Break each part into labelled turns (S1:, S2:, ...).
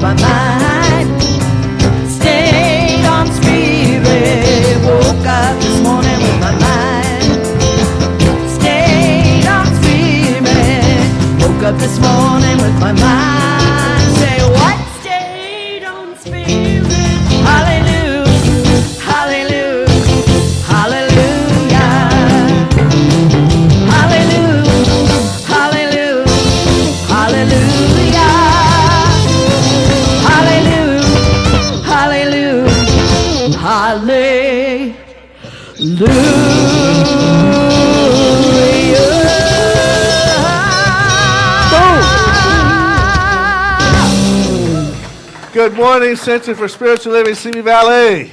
S1: my mind. Stayed on spirit. Woke up this morning with my mind. Stayed on spirit. Woke up this morning with my mind. Say what? Stayed on spirit. Hallelujah. Hallelujah. Hallelujah. Hallelujah. Hallelujah. Hallelujah. Hallelujah. Hallelujah.
S2: Good morning, Center for Spiritual Living, Simi Valley.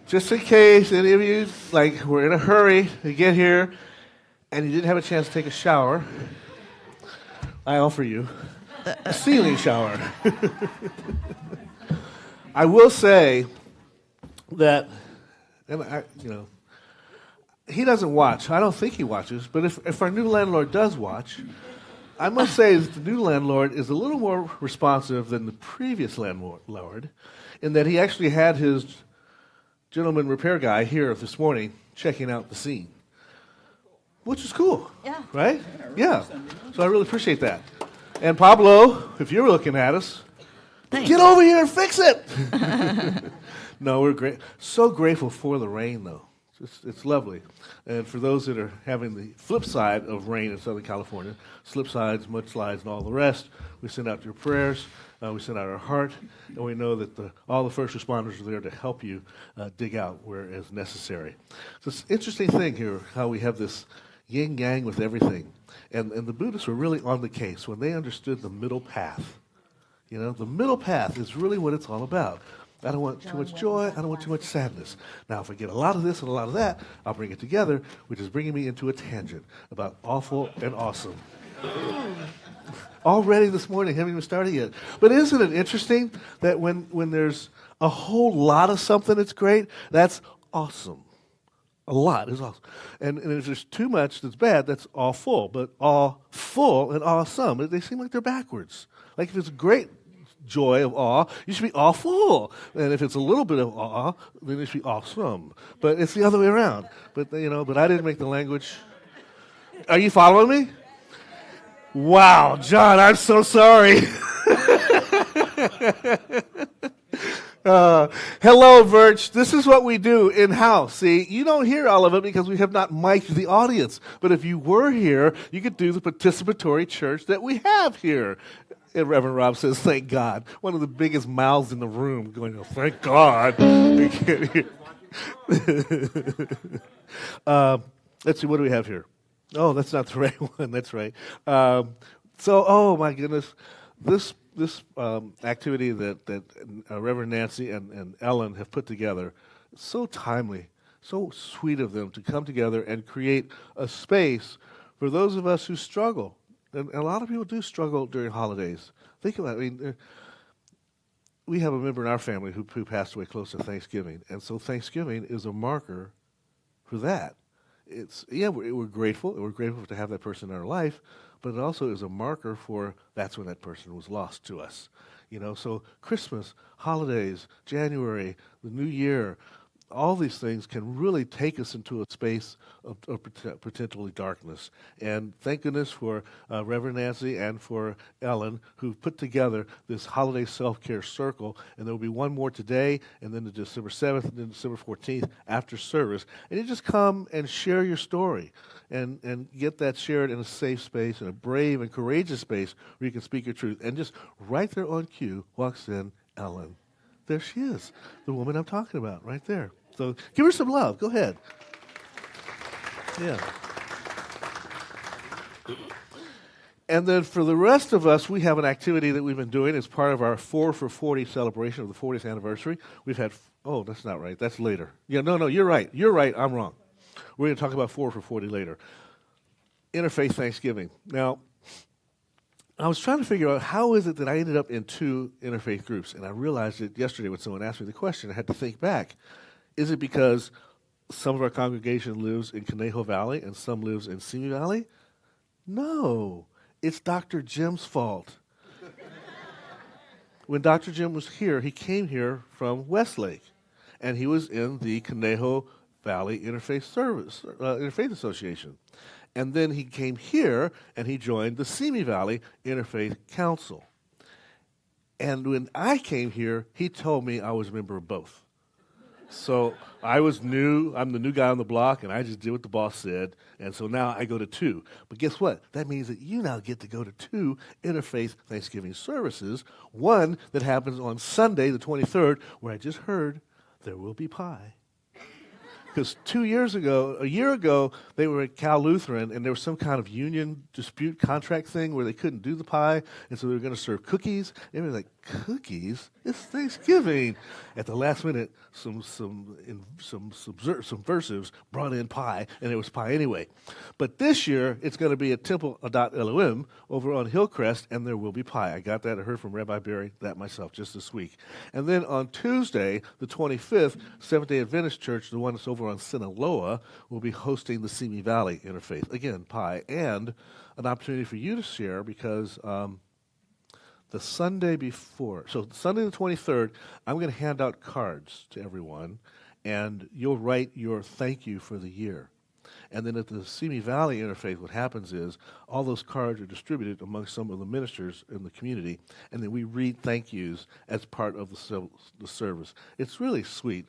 S2: Just in case any of you were in a hurry to get here and you didn't have a chance to take a shower, I offer you a ceiling shower. I will say that, he doesn't watch. I don't think he watches, but if our new landlord does watch, I must say that the new landlord is a little more responsive than the previous landlord in that he actually had his gentleman repair guy here this morning checking out the scene, which is cool.
S1: Yeah.
S2: Right? Yeah. So I really appreciate that. And Pablo, if you're looking at us,
S1: Thanks.
S2: Get over here and fix it. No, we're so grateful for the rain, though. It's lovely. And for those that are having the flip side of rain in Southern California, slip sides, mudslides, and all the rest, we send out your prayers, we send out our heart, and we know that all the first responders are there to help you dig out where is necessary. So it's an interesting thing here, how we have this yin-yang with everything. And the Buddhists were really on the case when they understood the middle path. You know, the middle path is really what it's all about. I don't want too much joy. I don't want too much sadness. Now, if I get a lot of this and a lot of that, I'll bring it together, which is bringing me into a tangent about awful and awesome. Already this morning, haven't even started yet. But isn't it interesting that when there's a whole lot of something that's great, that's awesome. A lot is awesome. And if there's too much that's bad, that's awful. But awful and awesome, they seem like they're backwards. Like if it's great joy of awe, you should be awful. And if it's a little bit of awe, then it should be awesome. But it's the other way around. But I didn't make the language. Are you following me? Wow, John, I'm so sorry. Hello, Virch. This is what we do in-house. See, you don't hear all of it because we have not mic'd the audience. But if you were here, you could do the participatory church that we have here. And Reverend Rob says, thank God. One of the biggest mouths in the room going, oh, thank God. We can't hear. Let's see, what do we have here? Oh, that's not the right one. That's right. Oh, my goodness. This activity that Reverend Nancy and Ellen have put together, so timely, so sweet of them to come together and create a space for those of us who struggle. And a lot of people do struggle during holidays. Think about it. We have a member in our family who passed away close to Thanksgiving, and so Thanksgiving is a marker for that. We're grateful. We're grateful to have that person in our life, but it also is a marker for that's when that person was lost to us. So Christmas, holidays, January, the New Year, all these things can really take us into a space of potentially darkness. And thank goodness for Reverend Nancy and for Ellen, who put together this holiday self-care circle. And there will be one more today, and then December 7th, and then December 14th after service. And you just come and share your story and get that shared in a safe space, in a brave and courageous space where you can speak your truth. And just right there on cue walks in Ellen. There she is, the woman I'm talking about, right there. So give her some love. Go ahead. Yeah. And then for the rest of us, we have an activity that we've been doing as part of our 4 for 40 celebration of the 40th anniversary. We've had, that's not right. That's later. Yeah, no, you're right. You're right. I'm wrong. We're going to talk about 4 for 40 later. Interfaith Thanksgiving. Now, I was trying to figure out how is it that I ended up in 2 interfaith groups, and I realized it yesterday when someone asked me the question. I had to think back. Is it because some of our congregation lives in Conejo Valley and some lives in Simi Valley? No, it's Dr. Jim's fault. when Dr. Jim was here, he came here from Westlake, and he was in the Conejo Valley Interfaith Association. And then he came here, and he joined the Simi Valley Interfaith Council. And when I came here, he told me I was a member of both. So I was new. I'm the new guy on the block, and I just did what the boss said. And so now I go to 2. But guess what? That means that you now get to go to 2 interfaith Thanksgiving services. One that happens on Sunday, the 23rd, where I just heard there will be pie. Because a year ago, they were at Cal Lutheran, and there was some kind of union dispute contract thing where they couldn't do the pie, and so they were going to serve cookies. And they were like, cookies? It's Thanksgiving. At the last minute, some subversives brought in pie, and it was pie anyway. But this year, it's going to be at Temple Adat Elohim over on Hillcrest, and there will be pie. I got that. I heard from Rabbi Barry that myself just this week. And then on Tuesday, the 25th, Seventh-day Adventist Church, the one that's over on Sinaloa, will be hosting the Simi Valley Interfaith. Again, pie, and an opportunity for you to share because the Sunday before, so Sunday the 23rd, I'm going to hand out cards to everyone, and you'll write your thank you for the year. And then at the Simi Valley Interfaith, what happens is all those cards are distributed among some of the ministers in the community, and then we read thank yous as part of the service. It's really sweet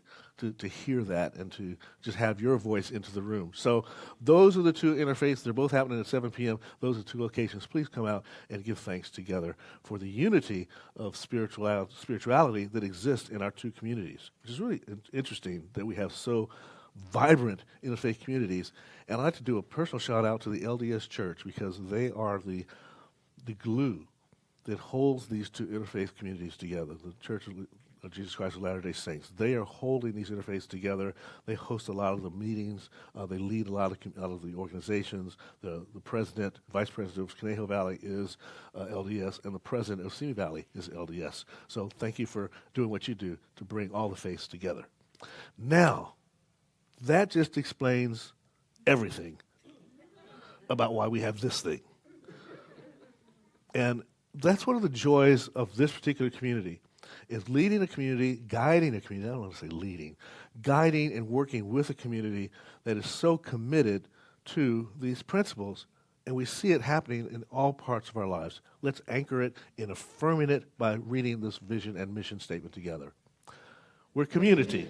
S2: to hear that and to just have your voice into the room. So those are the 2 interfaiths. They're both happening at 7 p.m. Those are 2 locations. Please come out and give thanks together for the unity of spirituality that exists in our 2 communities, which is really interesting that we have so vibrant interfaith communities. And I'd like to do a personal shout out to the LDS Church because they are the glue that holds these 2 interfaith communities together. The Church of Jesus Christ of Latter-day Saints. They are holding these interfaiths together. They host a lot of the meetings. They lead a lot of the organizations. The president, vice president of Conejo Valley is LDS, and the president of Simi Valley is LDS. So thank you for doing what you do to bring all the faiths together. Now, that just explains everything about why we have this thing. And that's one of the joys of this particular community, is leading a community, guiding a community. I don't want to say leading, guiding and working with a community that is so committed to these principles. And we see it happening in all parts of our lives. Let's anchor it in affirming it by reading this vision and mission statement together. We're community.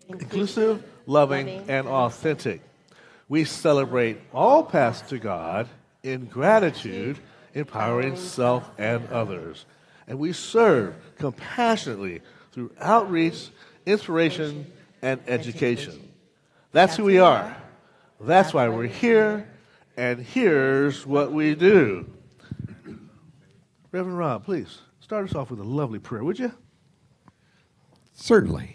S2: Inclusive, loving, and authentic. We celebrate all paths to God in gratitude, empowering self and others. And we serve compassionately through outreach, inspiration, and education. That's who we are. That's why we're here, and here's what we do. Reverend Rob, please start us off with a lovely prayer, would you?
S3: Certainly.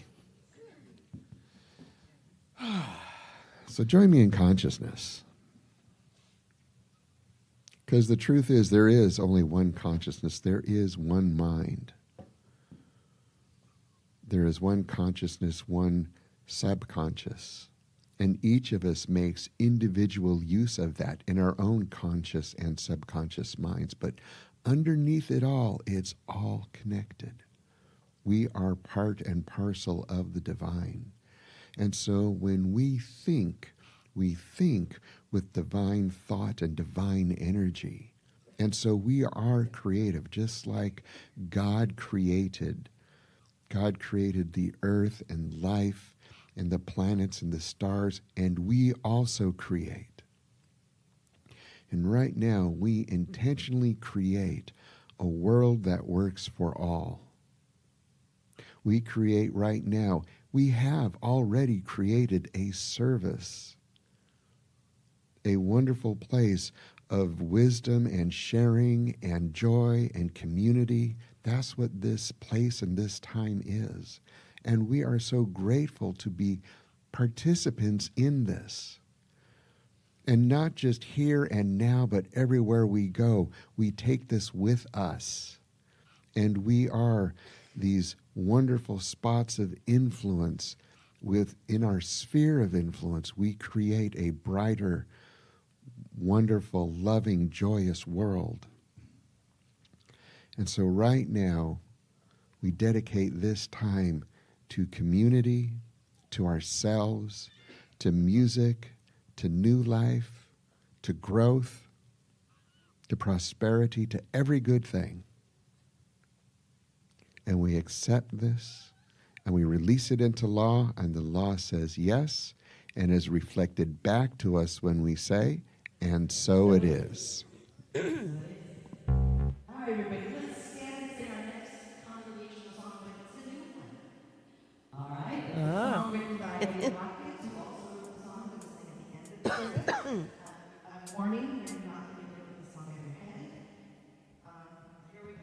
S3: So join me in consciousness. Because the truth is, there is only one consciousness. There is one mind. There is one consciousness, one subconscious. And each of us makes individual use of that in our own conscious and subconscious minds. But underneath it all, it's all connected. We are part and parcel of the divine. And so when we think with divine thought and divine energy. And so we are creative, just like God created. God created the earth and life and the planets and the stars, and we also create. And right now, we intentionally create a world that works for all. We create right now. We have already created a service, a wonderful place of wisdom and sharing and joy and community. That's what this place and this time is. And we are so grateful to be participants in this. And not just here and now, but everywhere we go, we take this with us. And we are these wonderful spots of influence. Within our sphere of influence, we create a brighter, wonderful, loving, joyous world. And so right now, We dedicate this time to community, to ourselves, to music, to new life, to growth, to prosperity, to every good thing. And we accept this, and we release it into law, and the law says yes, and is reflected back to us when we say, and so it is.
S1: All right, everybody, let's stand and sing our next congregational song, but it's a new one. All right, it's a song written by Eddie Watkins, who also wrote the song that was sang at the end of the service. A warning, you're not going to get the song in your head. Here we go.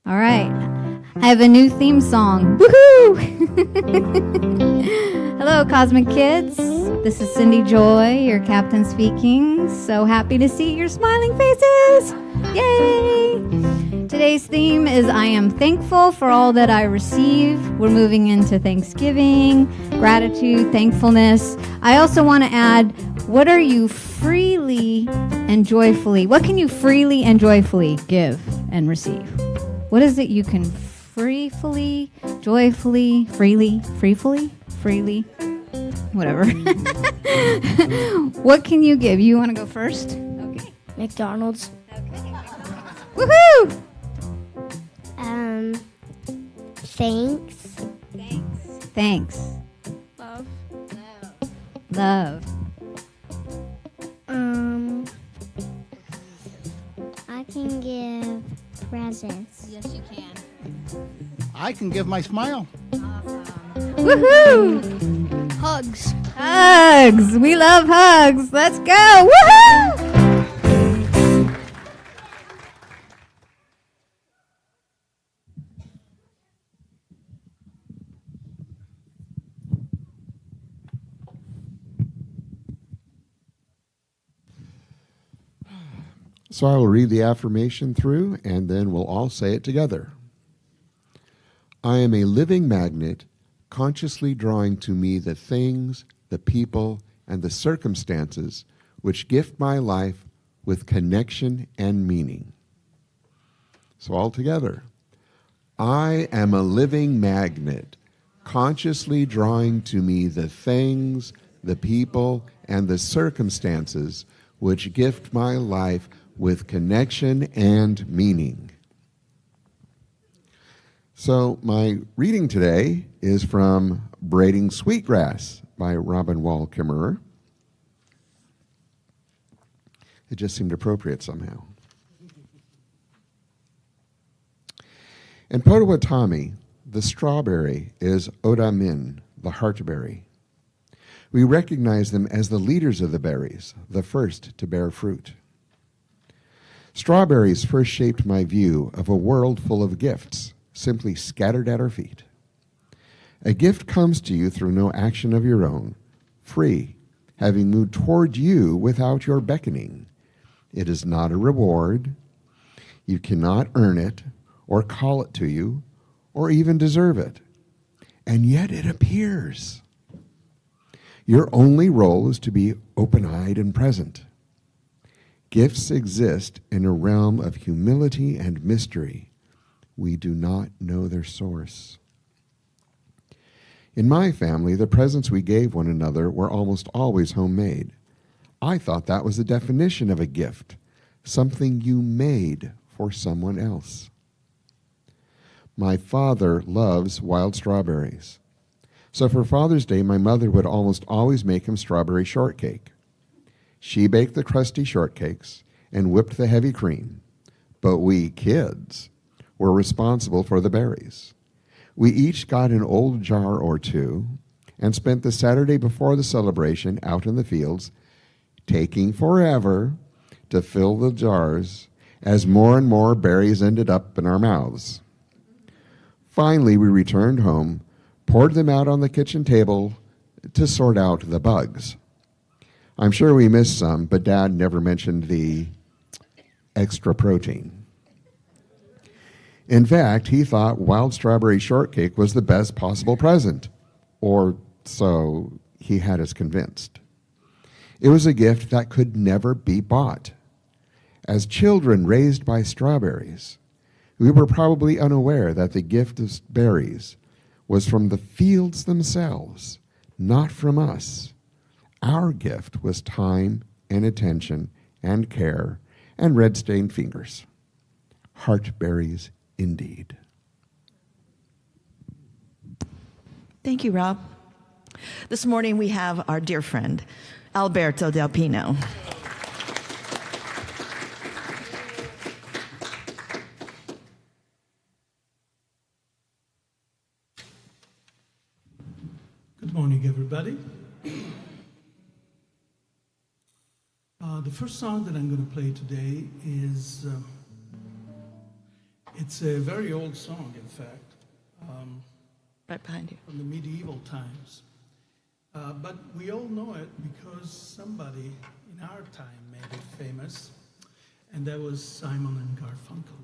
S4: All right. I have a new theme song. Woohoo! Hello, Cosmic Kids. This is Cindy Joy, your captain speaking. So happy to see your smiling faces. Yay! Today's theme is I am thankful for all that I receive. We're moving into Thanksgiving, gratitude, thankfulness. I also want to add, what are you freely and joyfully, what can you freely and joyfully give and receive? What is it you can freely, joyfully, freely, whatever. What can you give? You want to go first? Okay.
S5: McDonald's.
S4: Okay. Woohoo!
S5: Thanks.
S4: Thanks. Love.
S5: I can give presents.
S4: Yes, you can.
S6: I can give my smile.
S4: Woohoo!
S5: Hugs.
S4: Hugs. We love hugs. Let's go. Woohoo!
S3: So I will read the affirmation through, and then we'll all say it together. I am a living magnet, consciously drawing to me the things, the people, and the circumstances which gift my life with connection and meaning. So all together, I am a living magnet, consciously drawing to me the things, the people, and the circumstances which gift my life with connection and meaning. So my reading today is from Braiding Sweetgrass by Robin Wall Kimmerer. It just seemed appropriate somehow. In Potawatomi, the strawberry is Oda Min, the heartberry. We recognize them as the leaders of the berries, the first to bear fruit. Strawberries first shaped my view of a world full of gifts, simply scattered at our feet. A gift comes to you through no action of your own, free, having moved toward you without your beckoning. It is not a reward. You cannot earn it, or call it to you, or even deserve it. And yet it appears. Your only role is to be open-eyed and present. Gifts exist in a realm of humility and mystery. We do not know their source. In my family, the presents we gave one another were almost always homemade. I thought that was the definition of a gift, something you made for someone else. My father loves wild strawberries. So for Father's Day, my mother would almost always make him strawberry shortcake. She baked the crusty shortcakes and whipped the heavy cream, but we kids were responsible for the berries. We each got an old jar or two and spent the Saturday before the celebration out in the fields, taking forever to fill the jars as more and more berries ended up in our mouths. Finally, we returned home, poured them out on the kitchen table to sort out the bugs. I'm sure we missed some, but Dad never mentioned the extra protein. In fact, he thought wild strawberry shortcake was the best possible present, or so he had us convinced. It was a gift that could never be bought. As children raised by strawberries, we were probably unaware that the gift of berries was from the fields themselves, not from us. Our gift was time and attention and care and red-stained fingers. Heartberries indeed.
S7: Thank you, Rob. This morning we have our dear friend, Alberto del Pino.
S8: Good morning, everybody. The first song that I'm going to play today is, it's a very old song, in fact,
S7: Right behind you.
S8: from the medieval times. But we all know it because somebody in our time made it famous, and that was Simon and Garfunkel.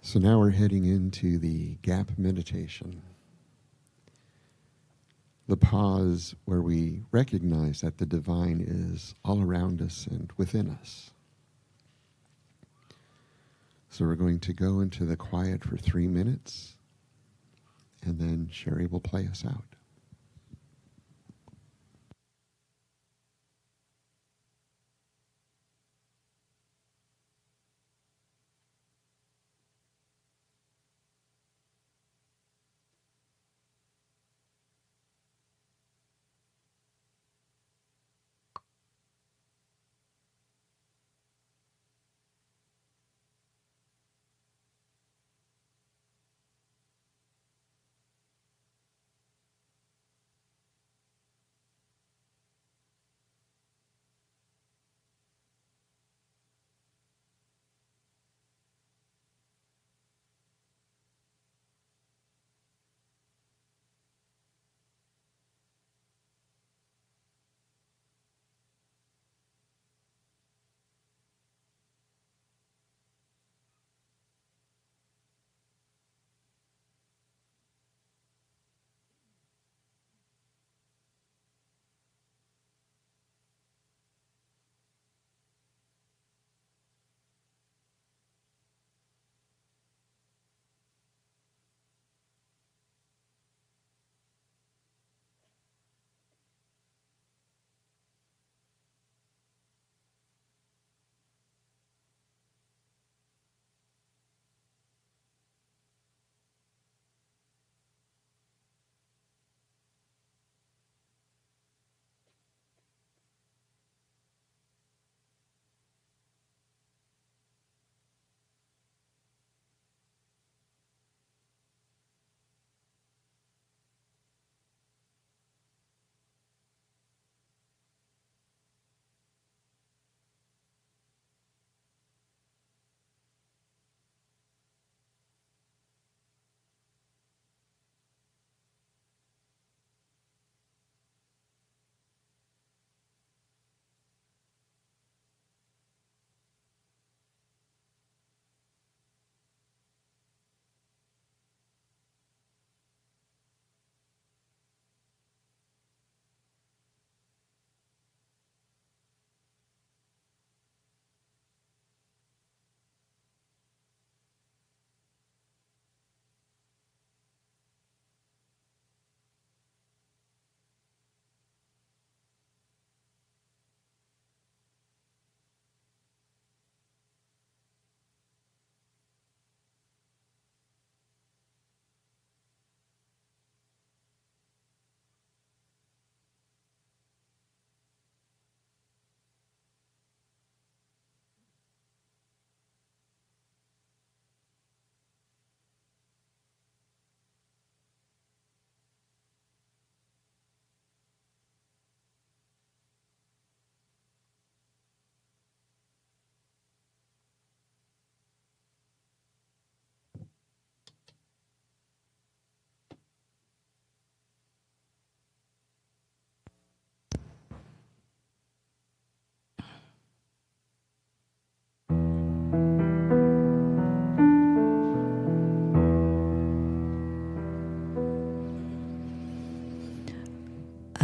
S3: So now we're heading into the gap meditation. The pause where we recognize that the divine is all around us and within us. So we're going to go into the quiet for 3 minutes, and then Cherie will play us out.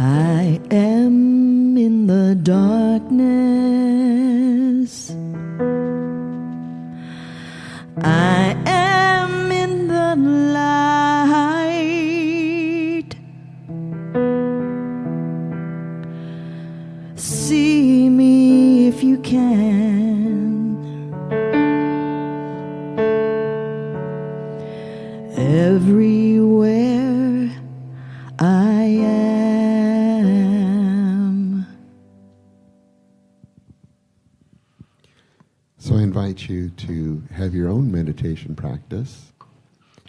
S7: I am in the darkness. I am in the light. See me if you can. Everywhere I am.
S3: So I invite you to have your own meditation practice.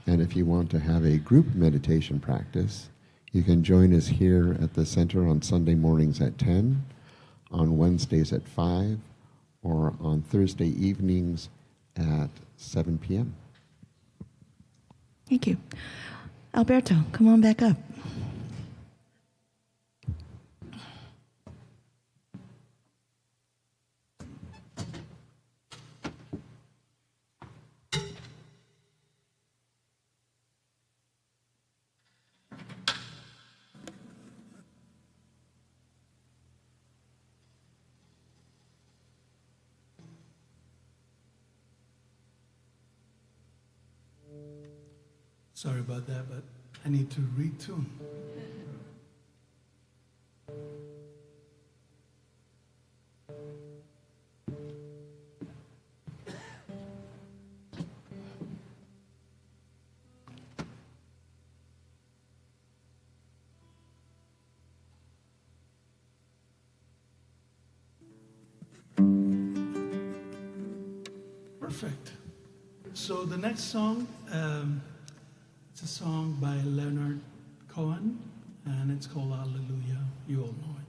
S3: And if you want to have a group meditation practice, you can join us here at the center on Sunday mornings at 10, on Wednesdays at 5, or on Thursday evenings at 7 p.m.
S7: Thank you. Alberto, come on back up.
S8: Sorry about that, but I need to retune. Perfect. So the next song, it's a song by Leonard Cohen, and it's called Hallelujah. You all know it.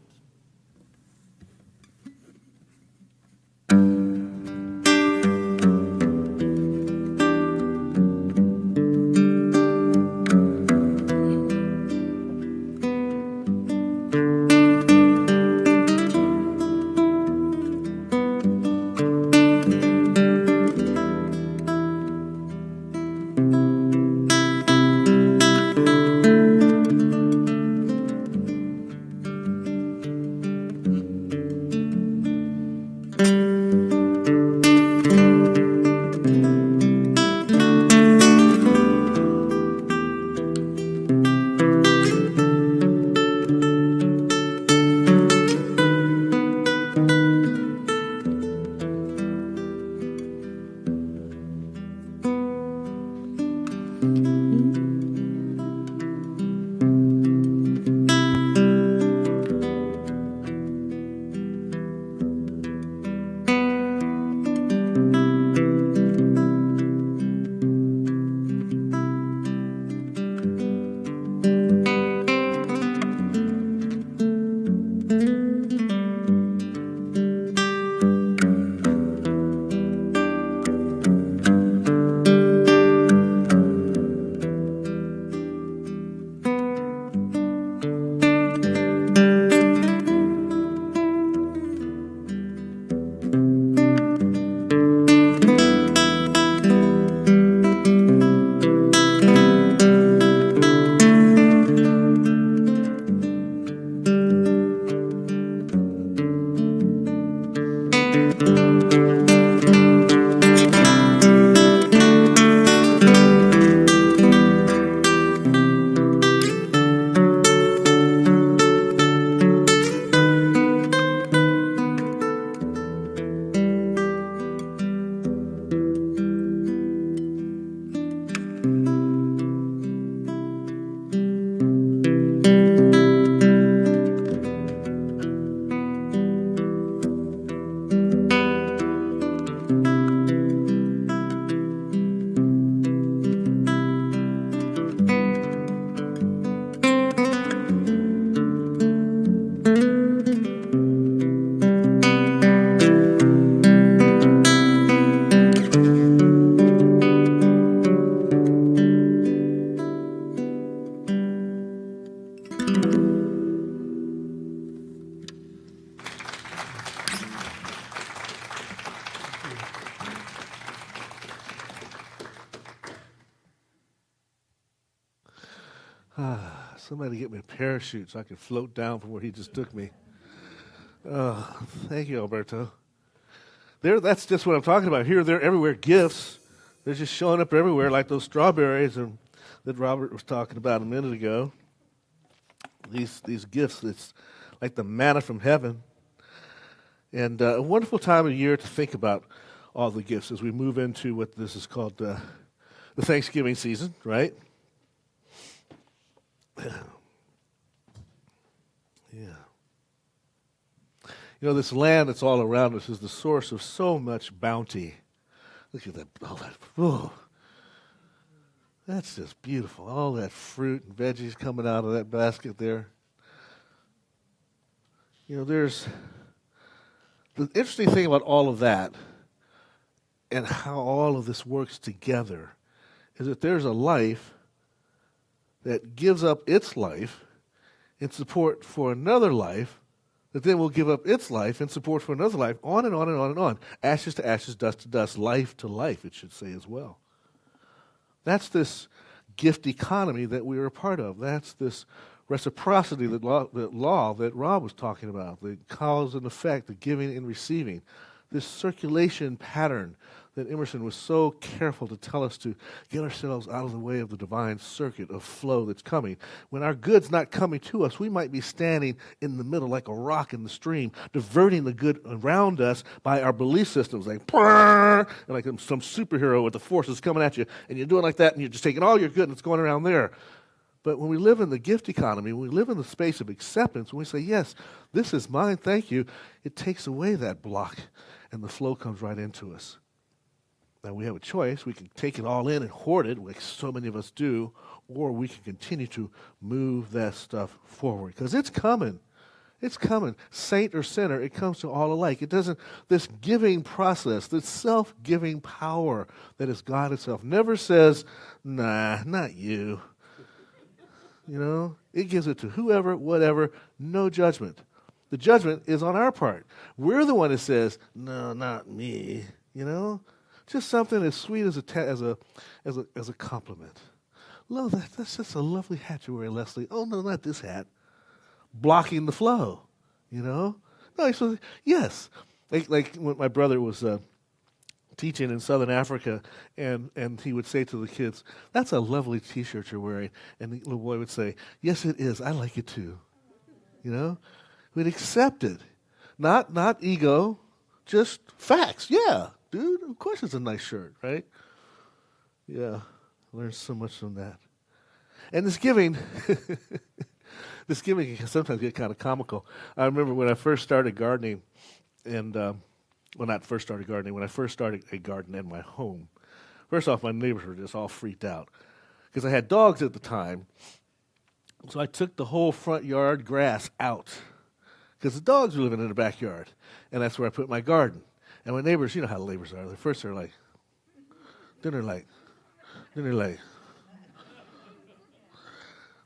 S2: Somebody get me a parachute so I can float down from where he just took me. Thank you, Alberto. That's just what I'm talking about. Here, there, everywhere, gifts. They're just showing up everywhere like those strawberries that Robert was talking about a minute ago. These gifts, it's like the manna from heaven. And a wonderful time of year to think about all the gifts as we move into what this is called the Thanksgiving season, right? Yeah. You know, this land that's all around us is the source of so much bounty. Look at that, all that. Oh, that's just beautiful. All that fruit and veggies coming out of that basket there. You know, there's the interesting thing about all of that and how all of this works together is that there's a life that gives up its life in support for another life that then will give up its life in support for another life, on and on and on and on. Ashes to ashes, dust to dust, life to life, it should say as well. That's this gift economy that we are a part of. That's this reciprocity, that law that Rob was talking about, the cause and effect, the giving and receiving, this circulation pattern that Emerson was so careful to tell us to get ourselves out of the way of the divine circuit of flow that's coming. When our good's not coming to us, we might be standing in the middle like a rock in the stream, diverting the good around us by our belief systems, like, and like some superhero with the forces coming at you, and you're doing like that, and you're just taking all your good and it's going around there. But when we live in the gift economy, when we live in the space of acceptance, when we say, yes, this is mine, thank you, it takes away that block, and the flow comes right into us. Now, we have a choice. We can take it all in and hoard it, like so many of us do, or we can continue to move that stuff forward, because it's coming. It's coming. Saint or sinner, it comes to all alike. It doesn't, this giving process, this self-giving power that is God itself, never says, nah, not you. You know, it gives it to whoever, whatever, no judgment. The judgment is on our part. We're the one that says, no, not me, you know? Just something as sweet as a compliment. Love that. That's just a lovely hat you're wearing, Leslie. Oh, no, not this hat. Blocking the flow, you know? No, he's supposed to, yes. Like when my brother was teaching in Southern Africa, and he would say to the kids, that's a lovely T-shirt you're wearing. And the little boy would say, yes, it is. I like it too. You know? We'd accept it. Not ego, just facts. Yeah, dude, of course it's a nice shirt, right? Yeah, I learned so much from that. And this giving, this giving can sometimes get kind of comical. I remember when I first started gardening, and when I first started a garden in my home. First off, my neighbors were just all freaked out because I had dogs at the time. So I took the whole front yard grass out because the dogs were living in the backyard, and that's where I put my garden. And my neighbors, you know how the neighbors are. First they're like, then they're like.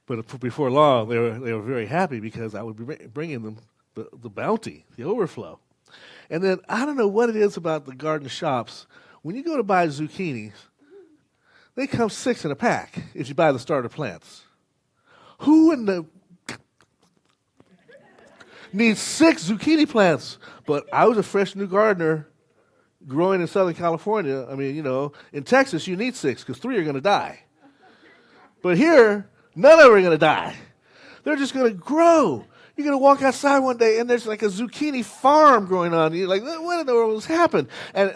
S2: But before long, they were very happy because I would be bringing them the bounty, the overflow. And then I don't know what it is about the garden shops. When you go to buy zucchinis, they come 6 in a pack if you buy the starter plants. Who in the needs 6 zucchini plants? But I was a fresh new gardener growing in Southern California. I mean, you know, in Texas you need 6 because 3 are going to die. But here, none of them are going to die. They're just going to grow. You're going to walk outside one day, and there's like a zucchini farm going on. And you're like, what in the world has happened? And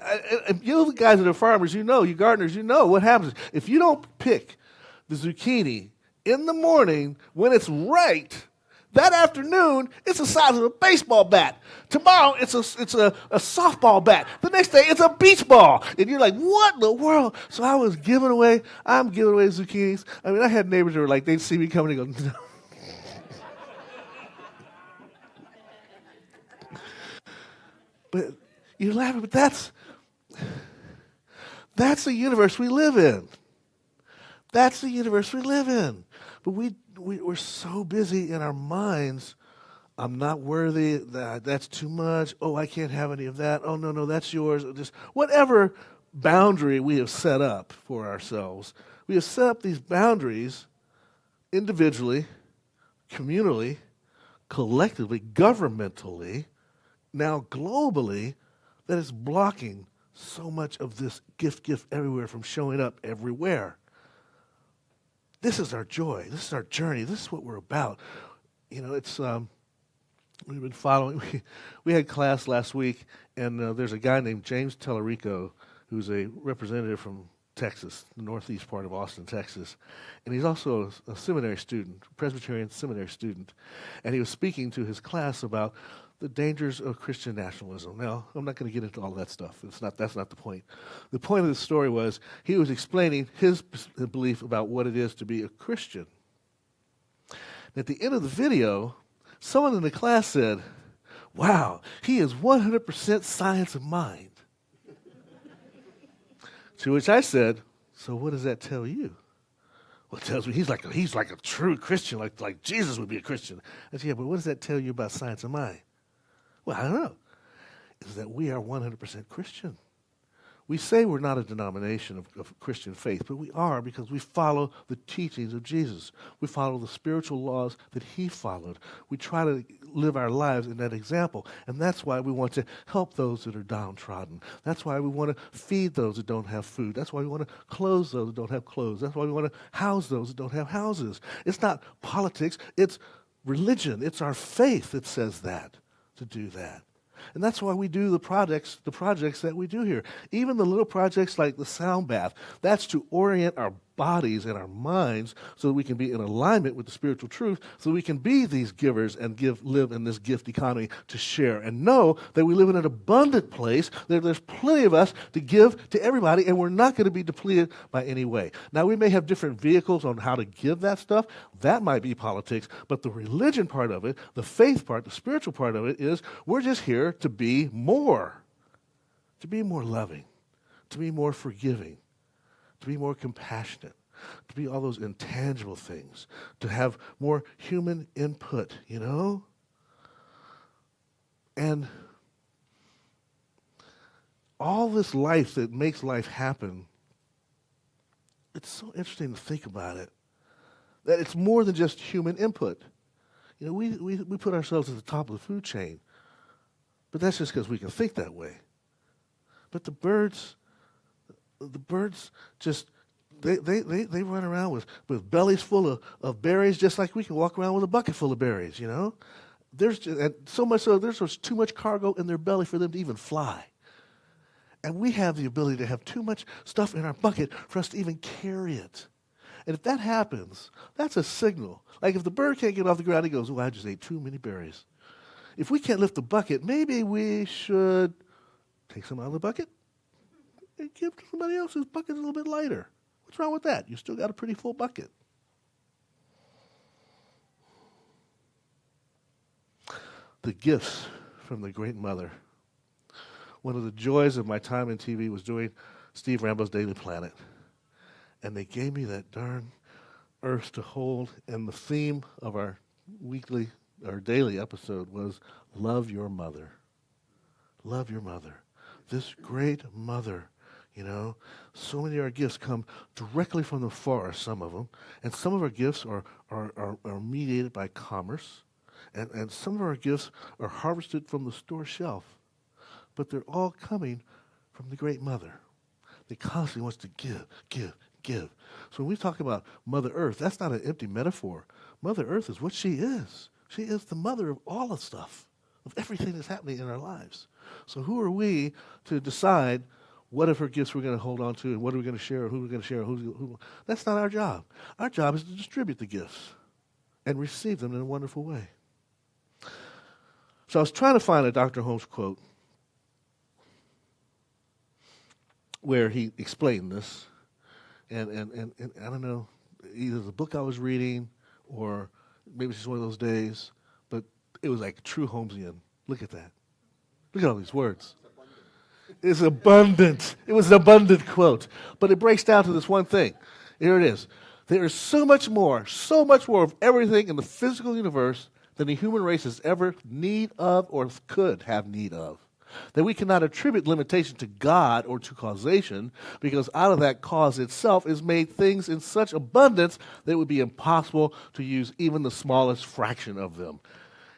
S2: you guys that are farmers, you know, you gardeners, you know what happens. If you don't pick the zucchini in the morning when it's right, that afternoon, it's the size of a baseball bat. Tomorrow, it's a softball bat. The next day, it's a beach ball. And you're like, what in the world? So I'm giving away zucchinis. I mean, I had neighbors who were like, they'd see me coming and go, no. But you're laughing, but that's the universe we live in. That's the universe we live in. But we're so busy in our minds. I'm not worthy. That's too much. Oh, I can't have any of that. Oh, no, that's yours. Just whatever boundary we have set up for ourselves. We have set up these boundaries individually, communally, collectively, governmentally, now globally, that is blocking so much of this gift everywhere from showing up everywhere. This is our joy. This is our journey. This is what we're about. You know, it's we've been following. We had class last week, and there's a guy named James Tellerico who's a representative from Texas, the northeast part of Austin, Texas. And he's also a seminary student, Presbyterian seminary student. And he was speaking to his class about the dangers of Christian nationalism. Now, I'm not going to get into all of that stuff. That's not the point. The point of the story was he was explaining his belief about what it is to be a Christian. At the end of the video, someone in the class said, wow, he is 100% science of mind. To which I said, so what does that tell you? Well, it tells me he's like a true Christian, like Jesus would be a Christian. I said, yeah, but what does that tell you about science of mind? Well, I don't know. Is that we are 100% Christian. We say we're not a denomination of Christian faith, but we are because we follow the teachings of Jesus. We follow the spiritual laws that he followed. We try to live our lives in that example. And that's why we want to help those that are downtrodden. That's why we want to feed those that don't have food. That's why we want to clothe those that don't have clothes. That's why we want to house those that don't have houses. It's not politics. It's religion. It's our faith that says that, to do that. And that's why we do the projects that we do here. Even the little projects like the sound bath, that's to orient our bodies and our minds so that we can be in alignment with the spiritual truth, so we can be these givers and live in this gift economy to share and know that we live in an abundant place, that there's plenty of us to give to everybody, and we're not going to be depleted by any way. Now, we may have different vehicles on how to give that stuff. That might be politics, but the religion part of it, the faith part, the spiritual part of it is we're just here to be more loving, to be more forgiving, to be more compassionate, to be all those intangible things, to have more human input, you know? And all this life that makes life happen, it's so interesting to think about it, that it's more than just human input. You know, we put ourselves at the top of the food chain, but that's just because we can think that way. But the birds just, they run around with bellies full of berries, just like we can walk around with a bucket full of berries, you know? And so much so, there's too much cargo in their belly for them to even fly. And we have the ability to have too much stuff in our bucket for us to even carry it. And if that happens, that's a signal. Like if the bird can't get off the ground, he goes, oh, I just ate too many berries. If we can't lift the bucket, maybe we should take some out of the bucket and give to somebody else whose bucket is a little bit lighter. What's wrong with that? You still got a pretty full bucket. The gifts from the Great Mother. One of the joys of my time in TV was doing Steve Rambo's Daily Planet. And they gave me that darn earth to hold. And the theme of our daily episode was love your mother. Love your mother. This great mother, you know. So many of our gifts come directly from the forest, some of them. And some of our gifts are mediated by commerce. And some of our gifts are harvested from the store shelf. But they're all coming from the Great Mother. They constantly wants to give. So when we talk about Mother Earth, that's not an empty metaphor. Mother Earth is what she is. She is the mother of all the stuff, of everything that's happening in our lives. So who are we to decide what of her gifts we're going to hold on to and what are we going to share, or who we're going to share, who? That's not our job. Our job is to distribute the gifts and receive them in a wonderful way. So I was trying to find a Dr. Holmes quote where he explained this. And I don't know, either the book I was reading or maybe it's just one of those days, but it was like true Holmesian. Look at that. Look at all these words. It's abundant. It was an abundant quote. But it breaks down to this one thing. Here it is. There is so much more of everything in the physical universe than the human race has ever need of or could have need of. That we cannot attribute limitation to God or to causation, because out of that cause itself is made things in such abundance that it would be impossible to use even the smallest fraction of them.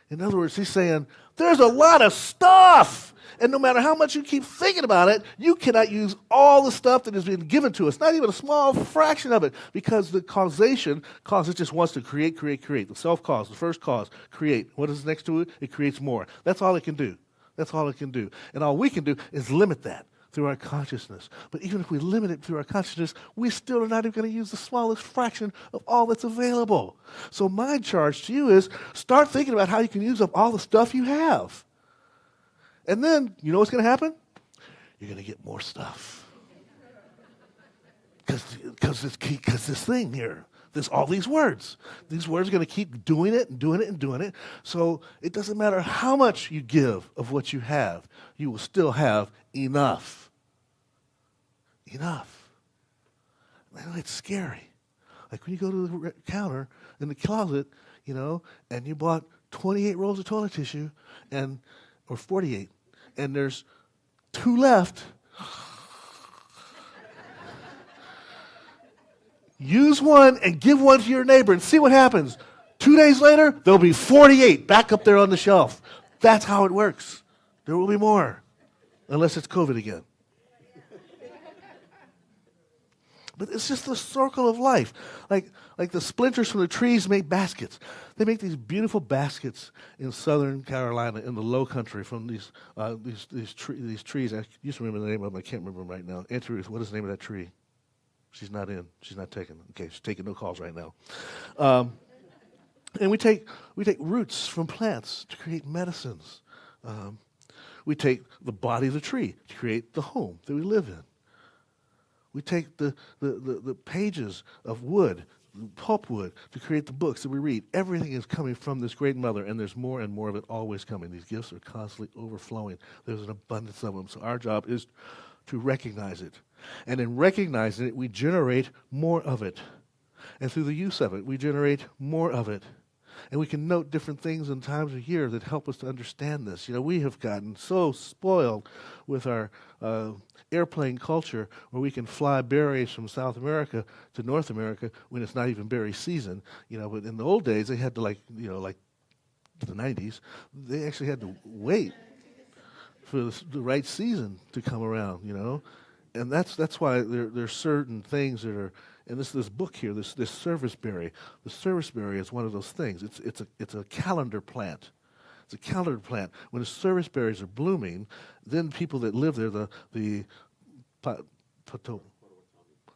S2: In other words, he's saying, there's a lot of stuff, and no matter how much you keep thinking about it, you cannot use all the stuff that has been given to us, not even a small fraction of it, because the causation it just wants to create. The self-cause, the first cause, create. What is next to it? It creates more. That's all it can do. That's all it can do. And all we can do is limit that through our consciousness. But even if we limit it through our consciousness, we still are not even going to use the smallest fraction of all that's available. So my charge to you is start thinking about how you can use up all the stuff you have. And then, you know what's going to happen? You're going to get more stuff. Because this thing here, there's all these words. These words are going to keep doing it. So it doesn't matter how much you give of what you have, you will still have enough. Enough. I know it's scary. Like when you go to the counter in the closet, you know, and you bought 28 rolls of toilet tissue, or 48, and there's 2 left. Use one and give one to your neighbor and see what happens. 2 days later, there'll be 48 back up there on the shelf. That's how it works. There will be more, unless it's COVID again. But it's just the circle of life. Like the splinters from the trees make baskets. They make these beautiful baskets in southern Carolina, in the low country, from these trees. I used to remember the name of them. I can't remember them right now. Auntie Ruth, what is the name of that tree? She's not in. She's not taking. Okay, she's taking no calls right now. And we take roots from plants to create medicines. We take the body of the tree to create the home that we live in. We take the pages of wood, pulpwood, to create the books that we read. Everything is coming from this great mother, and there's more and more of it always coming. These gifts are constantly overflowing. There's an abundance of them. So our job is to recognize it. And in recognizing it, we generate more of it. And through the use of it, we generate more of it. And we can note different things in times of year that help us to understand this. You know, we have gotten so spoiled with our airplane culture where we can fly berries from South America to North America when it's not even berry season. You know, but in the old days, they had to, like the 90s, they actually had to wait for the right season to come around, you know. And that's why there's certain things that are, and this book here, this serviceberry. The serviceberry is one of those things. It's a calendar plant. It's a calendar plant. When the serviceberries are blooming, then people that live there, the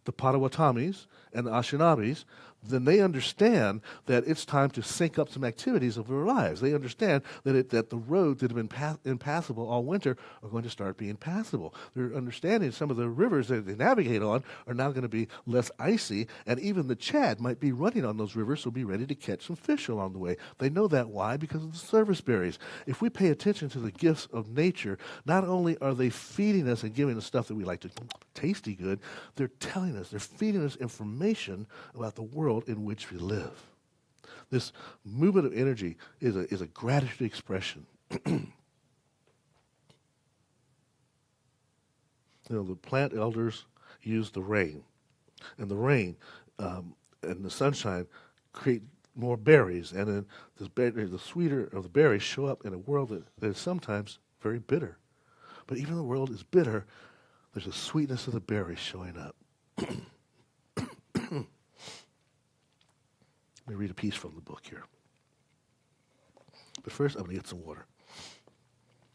S2: Potawatomis and the Ashinabis, then they understand that it's time to sync up some activities of their lives. They understand that the roads that have been impassable all winter are going to start being passable. They're understanding some of the rivers that they navigate on are now going to be less icy, and even the Chad might be running on those rivers, so be ready to catch some fish along the way. They know that. Why? Because of the service berries. If we pay attention to the gifts of nature, not only are they feeding us and giving us stuff that we like to tasty good, they're telling us, they're feeding us information about the world in which we live. This movement of energy is a gratitude expression. You know, the plant elders use the rain, and the rain and the sunshine create more berries, and then the sweeter of the berries show up in a world that is sometimes very bitter. But even though the world is bitter, there's a sweetness of the berries showing up. Let me read a piece from the book here. But first, I'm going to get some water.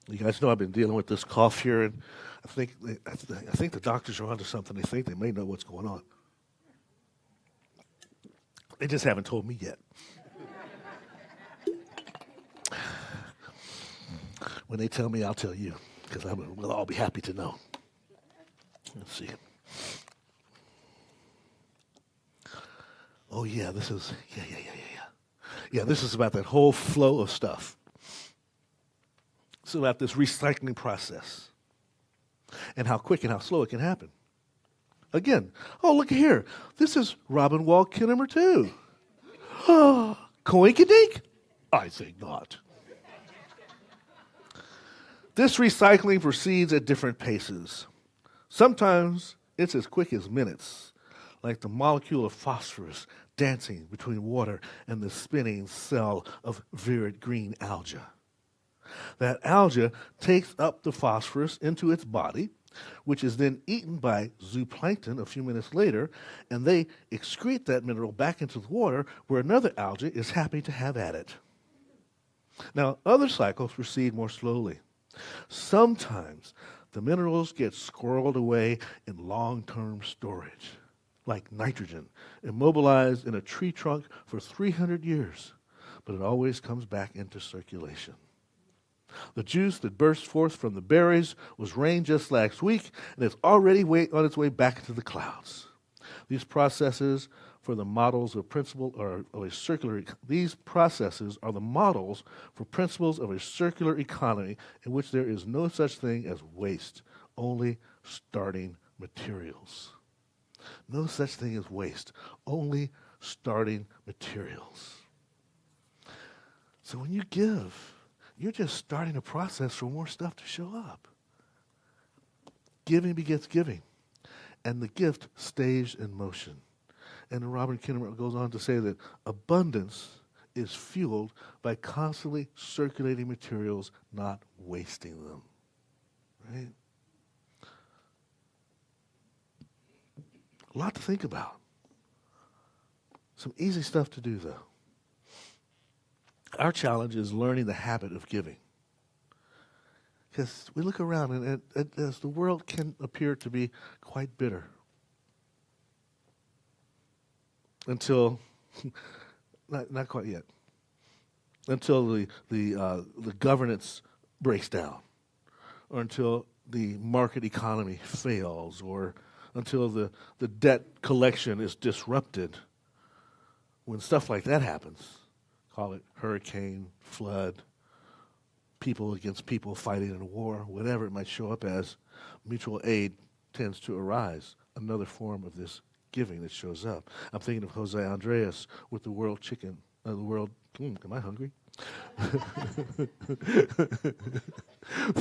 S2: You guys know I've been dealing with this cough here, and I think the doctors are onto something. They think they may know what's going on. They just haven't told me yet. When they tell me, I'll tell you, because we'll all be happy to know. Let's see. Oh, yeah, this is, yeah. Yeah, this is about that whole flow of stuff. It's about this recycling process and how quick and how slow it can happen. Again, oh, look here. This is Robin Wall Kinnemer, too. Oh, coinkydink? I think not. This recycling proceeds at different paces. Sometimes it's as quick as minutes, like the molecule of phosphorus dancing between water and the spinning cell of virid green algae. That algae takes up the phosphorus into its body, which is then eaten by zooplankton a few minutes later, and they excrete that mineral back into the water where another algae is happy to have at it. Now, other cycles proceed more slowly. Sometimes the minerals get squirreled away in long-term storage, like nitrogen, immobilized in a tree trunk for 300 years, but it always comes back into circulation. The juice that burst forth from the berries was rained just last week, and it's already on its way back into the clouds. These processes for the models of principle or of a circular. These processes are the models for principles of a circular economy in which there is no such thing as waste, only starting materials. No such thing as waste, only starting materials. So when you give, you're just starting a process for more stuff to show up. Giving begets giving, and the gift stays in motion. And Robert Kinnear goes on to say that abundance is fueled by constantly circulating materials, not wasting them. Right? A lot to think about. Some easy stuff to do, though. Our challenge is learning the habit of giving. Because we look around, and as the world can appear to be quite bitter. Until, not quite yet. Until the governance breaks down. Or until the market economy fails. Or until the debt collection is disrupted. When stuff like that happens, call it hurricane, flood, people against people fighting in a war, whatever it might show up as, mutual aid tends to arise, another form of this giving that shows up. I'm thinking of Jose Andres with the world chicken, am I hungry?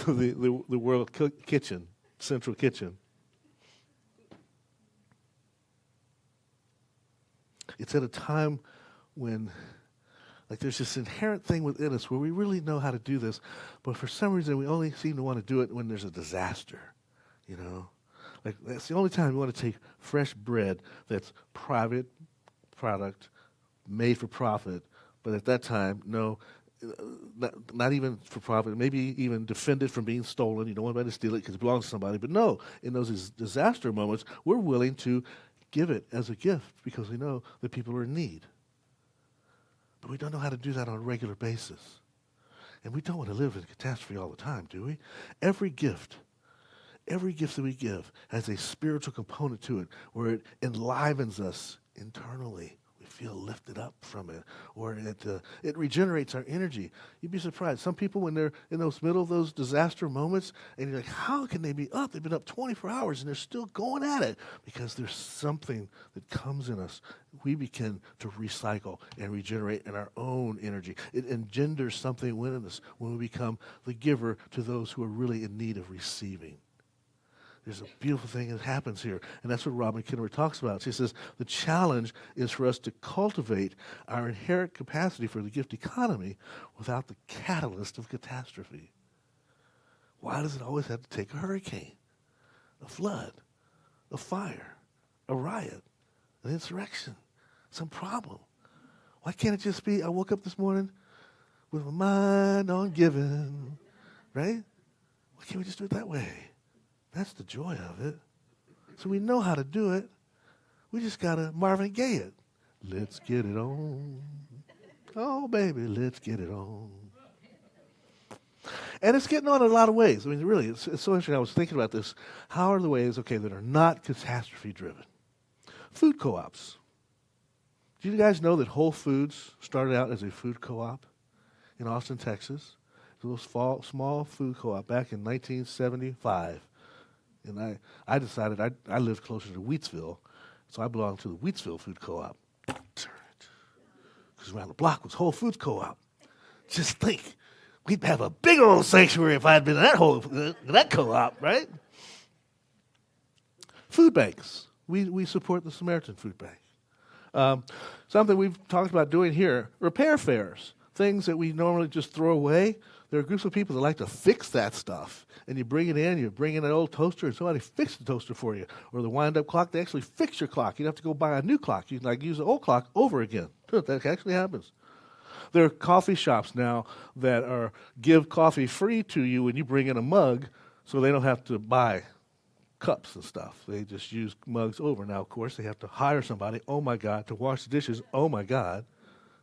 S2: the world kitchen, central kitchen. It's at a time when, like, there's this inherent thing within us where we really know how to do this, but for some reason we only seem to want to do it when there's a disaster, you know? Like, that's the only time we want to take fresh bread that's private product, made for profit, but at that time, no, not even for profit, maybe even defended from being stolen. You don't want anybody to steal it because it belongs to somebody. But no, in those disaster moments, we're willing to give it as a gift because we know that people are in need. But we don't know how to do that on a regular basis. And we don't want to live in catastrophe all the time, do we? Every gift that we give has a spiritual component to it where it enlivens us internally. We feel lifted up from it, or it regenerates our energy. You'd be surprised. Some people, when they're in those middle of those disaster moments, and you're like, how can they be up? They've been up 24 hours, and they're still going at it because there's something that comes in us. We begin to recycle and regenerate in our own energy. It engenders something within us when we become the giver to those who are really in need of receiving. There's a beautiful thing that happens here, and that's what Robin Kinnear talks about. She says the challenge is for us to cultivate our inherent capacity for the gift economy without the catalyst of catastrophe. Why does it always have to take a hurricane, a flood, a fire, a riot, an insurrection, some problem? Why can't it just be, I woke up this morning with my mind on giving, right? Why can't we just do it that way? That's the joy of it. So we know how to do it. We just got to Marvin Gaye it. Let's get it on. Oh, baby, let's get it on. And it's getting on in a lot of ways. I mean, really, it's so interesting. I was thinking about this. How are the ways, that are not catastrophe-driven? Food co-ops. Do you guys know that Whole Foods started out as a food co-op in Austin, Texas? It was a small food co-op back in 1975. And I decided I lived closer to Wheatsville, so I belonged to the Wheatsville Food Co-op. Because around the block was Whole Foods Co-op. Just think, we'd have a big old sanctuary if I had been in that co-op, right? Food banks. We support the Samaritan Food Bank. Something we've talked about doing here, repair fairs, things that we normally just throw away. There are groups of people that like to fix that stuff. And you bring it in, you bring in an old toaster, and somebody fixes the toaster for you. Or the wind-up clock, they actually fix your clock. You don't have to go buy a new clock. You can use the old clock over again. That actually happens. There are coffee shops now that give coffee free to you when you bring in a mug, so they don't have to buy cups and stuff. They just use mugs over. Now, of course, they have to hire somebody, oh my God, to wash the dishes, oh my God,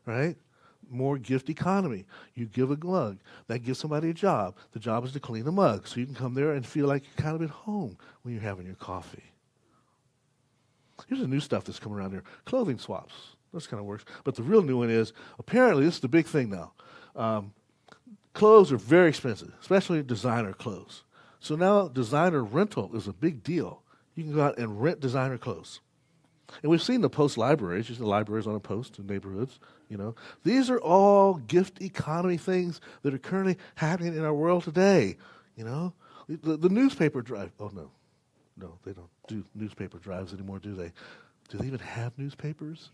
S2: right? More gift economy. You give a mug. That gives somebody a job. The job is to clean the mug, so you can come there and feel like you're kind of at home when you're having your coffee. Here's the new stuff that's coming around here. Clothing swaps. This kind of works. But the real new one is, apparently, this is the big thing now. Clothes are very expensive, especially designer clothes. So now designer rental is a big deal. You can go out and rent designer clothes. And we've seen the post libraries, the libraries on a post in neighborhoods, These are all gift economy things that are currently happening in our world today, The newspaper drive, oh no, they don't do newspaper drives anymore, do they? Do they even have newspapers?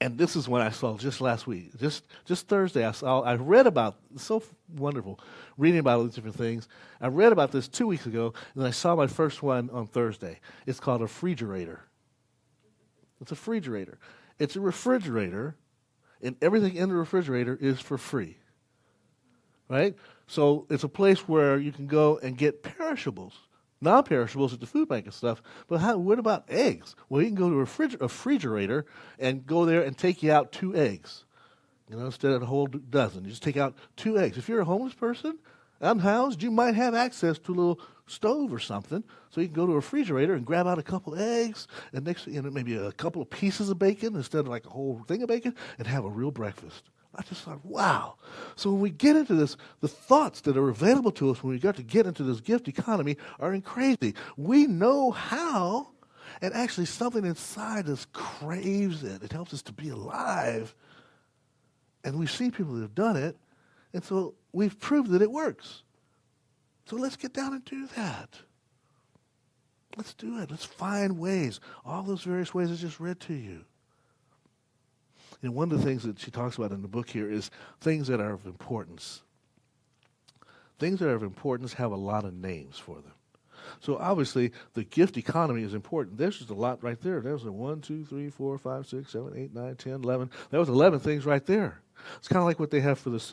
S2: And this is one I saw just last week. Just Thursday, I read about, it's so wonderful, reading about all these different things. I read about this 2 weeks ago, and then I saw my first one on Thursday. It's called a refrigerator. It's a refrigerator. It's a refrigerator, and everything in the refrigerator is for free. Right? So it's a place where you can go and get perishables. Non-perishables at the food bank and stuff, but what about eggs? Well, you can go to a refrigerator and go there and take you out 2 eggs. Instead of a whole dozen. You just take out 2 eggs. If you're a homeless person, unhoused, you might have access to a little stove or something, so you can go to a refrigerator and grab out a couple eggs, and next, maybe a couple of pieces of bacon instead of like a whole thing of bacon, and have a real breakfast. I just thought, wow. So when we get into this, the thoughts that are available to us when we got to get into this gift economy are crazy. We know how, and actually something inside us craves it. It helps us to be alive. And we've seen people that have done it, and so we've proved that it works. So let's get down and do that. Let's do it. Let's find ways. All those various ways I just read to you. One of the things that she talks about in the book here is things that are of importance. Things that are of importance have a lot of names for them. So obviously, the gift economy is important. There's just a lot right there. There's a 1, 2, 3, 4, 5, 6, 7, 8, 9, 10, 11. There was 11 things right there. It's kind of like what they have for this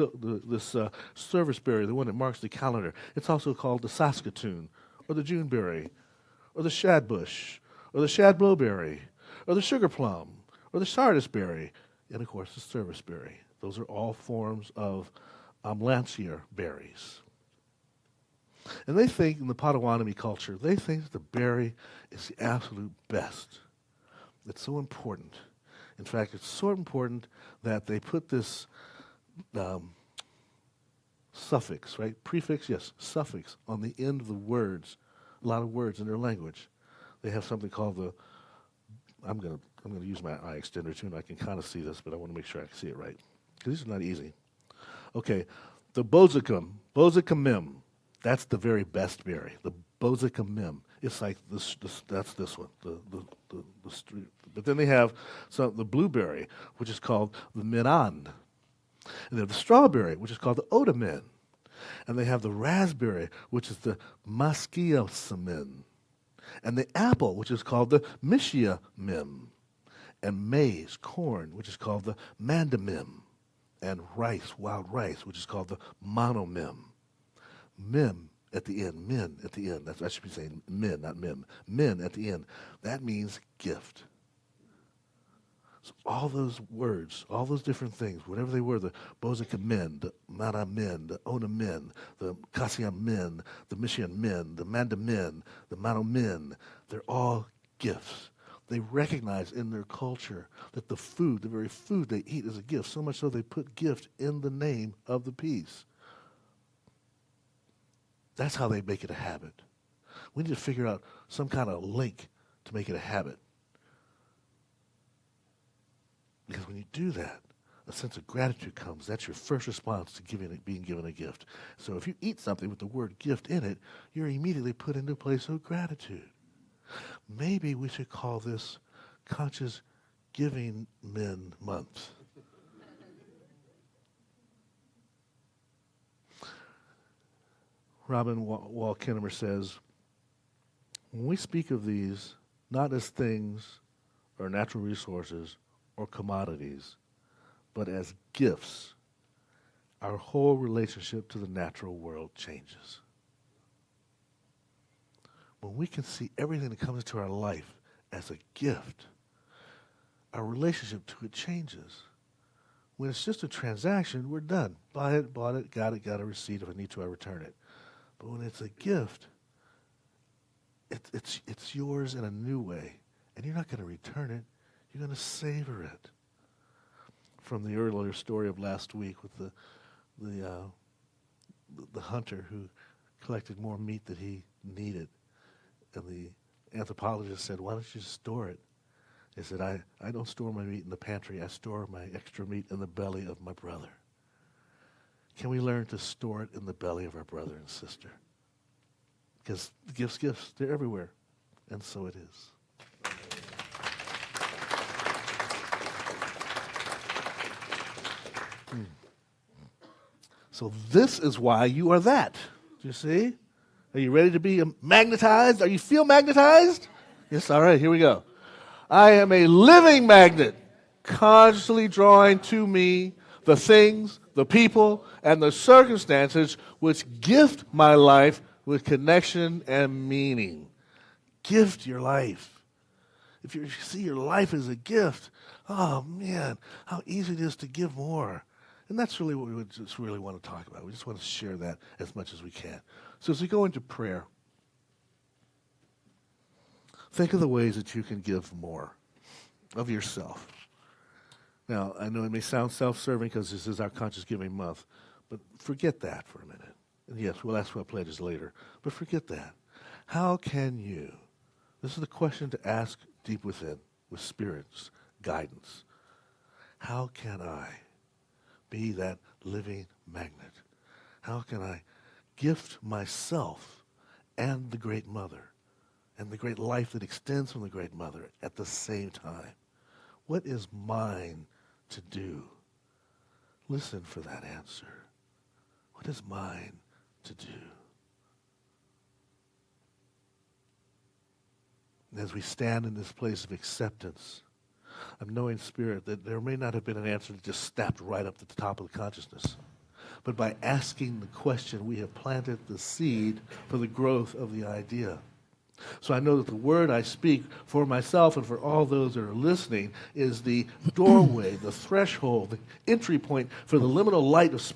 S2: serviceberry, the one that marks the calendar. It's also called the Saskatoon, or the Juneberry, or the shadbush, or the shadblowberry, or the sugar plum, or the sardisberry, and of course the serviceberry. Those are all forms of lancier berries. And they think in the Potawatomi culture, they think that the berry is the absolute best. It's so important. In fact, it's so important that they put this suffix, right? Prefix, yes, suffix on the end of the words. A lot of words in their language. They have something called the, I'm going to use my eye extender too, and I can kind of see this, but I want to make sure I can see it right, because these are not easy. Okay, the bozicamim, that's the very best berry. The bozicamim, it's like this. That's this one. The street. But then they have the blueberry, which is called the minan, and they have the strawberry, which is called the odamin, and they have the raspberry, which is the maskiasamin, and the apple, which is called the mishiamim, and maize, corn, which is called the mandamim, and rice, wild rice, which is called the monomim. Mim at the end, min at the end. I should be saying min, not mim. Min at the end. That means gift. So all those words, all those different things, whatever they were, the bozikamin, the manamin, the onamin, the kasiamin, the mishiamin, the mandamin, the manomin, they're all gifts. They recognize in their culture that the very food they eat is a gift, so much so they put gift in the name of the piece. That's how they make it a habit. We need to figure out some kind of link to make it a habit. Because when you do that, a sense of gratitude comes. That's your first response to being given a gift. So if you eat something with the word gift in it, you're immediately put into a place of gratitude. Maybe we should call this Conscious Giving Men Month. Robin Wall Kinnemer says, when we speak of these not as things or natural resources or commodities, but as gifts, our whole relationship to the natural world changes. When we can see everything that comes into our life as a gift, our relationship to it changes. When it's just a transaction, we're done. Buy it, bought it, got a receipt. If I need to, I return it. But when it's a gift, it's yours in a new way. And you're not going to return it. You're going to savor it. From the earlier story of last week with the hunter who collected more meat than he needed. And the anthropologist said, why don't you store it? He said, I don't store my meat in the pantry. I store my extra meat in the belly of my brother. Can we learn to store it in the belly of our brother and sister? Because gifts, they're everywhere. And so it is. So this is why you are that. Do you see? Are you ready to be magnetized? Are you feel magnetized? Yes, all right, here we go. I am a living magnet, constantly drawing to me the things, the people, and the circumstances which gift my life with connection and meaning. Gift your life. If you see your life as a gift, oh man, how easy it is to give more. And that's really what we just really want to talk about. We just want to share that as much as we can. So as we go into prayer, think of the ways that you can give more of yourself. Now, I know it may sound self-serving because this is our Conscious Giving Month, but forget that for a minute. And yes, we'll ask what pledges later, but forget that. How can you, this is the question to ask deep within, with Spirit's guidance. How can I be that living magnet? How can I gift myself and the Great Mother and the great life that extends from the Great Mother at the same time? What is mine to do? Listen for that answer. What is mine to do? And as we stand in this place of acceptance, of knowing Spirit that there may not have been an answer that just snapped right up at the top of the consciousness. But by asking the question, we have planted the seed for the growth of the idea. So I know that the word I speak for myself and for all those that are listening is the doorway, the threshold, the entry point for the liminal light of Spirit